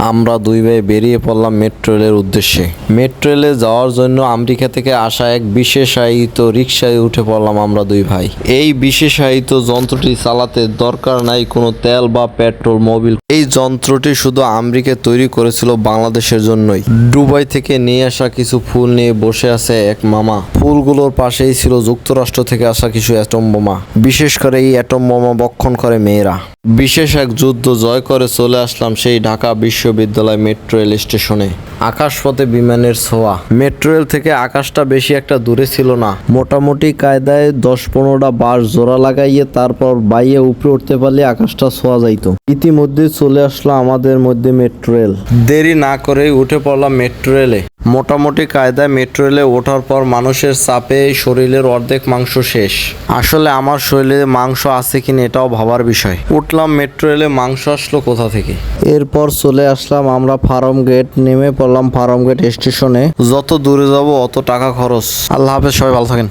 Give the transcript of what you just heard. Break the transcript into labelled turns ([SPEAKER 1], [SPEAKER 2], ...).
[SPEAKER 1] আমরা দুই ভাই বেরিয়ে পড়লাম মেট্রো রেলের উদ্দেশ্যে। মেট্রো রেলে যাওয়ার জন্য আমেরিকা থেকে আসা এক বিশেষায়িত রিকশায় উঠে পড়লাম আমরা দুই ভাই। এই বিশেষায়িত যন্ত্রটি চালাতে দরকার নাই কোনো তেল বা পেট্রোল মোবিল। এই যন্ত্রটি শুধু আমেরিকা তৈরি করেছিল বাংলাদেশের জন্যই। দুবাই থেকে নিয়ে আসা কিছু ফুল নিয়ে বসে আছে এক মামা। ফুলগুলোর পাশেই ছিল যুক্তরাষ্ট্র থেকে আসা কিছু অ্যাটম বোমা। বিশেষ করে এই অ্যাটম বোমা বক্ষণ করে মেয়েরা। বিশেষ এক যুদ্ধ জয় করে চলে আসলাম সেই ঢাকা বিশ্ববিদ্যালয় মেট্রো রেল স্টেশনে। আকাশপথে বিমানের ছোঁয়া। মেট্রো রেল থেকে আকাশটা বেশি একটা দূরে ছিল না। মোটামুটি কায়দায় 10-15টা বাঁশ জোড়া লাগাইয়ে তারপর বাইয়ে উপরে উঠতে পারলে আকাশটা ছোঁয়া যাইতো। ইতিমধ্যে চলে আসলো আমাদের মধ্যে মেট্রো রেল। দেরি না করেই উঠে পড়লাম মেট্রো রেলে। মোটামুটি কায়দায় মেট্রো রেলে ওঠার পর মানুষের চাপে শরীরের অর্ধেক মাংস শেষ। আসলে আমার শরীরে মাংস আছে কিনা এটাও ভাবার বিষয়। উঠলাম মেট্রো রেলে, মাংস আসলো কোথা থেকে? এরপর চলে আসলাম আমরা ফার্ম গেট। নেমে পড়লাম ফার্ম গেট স্টেশনে। যত দূরে যাব অত টাকা খরচ। আল্লাহ হাফেজ, সবাই ভালো থাকেন।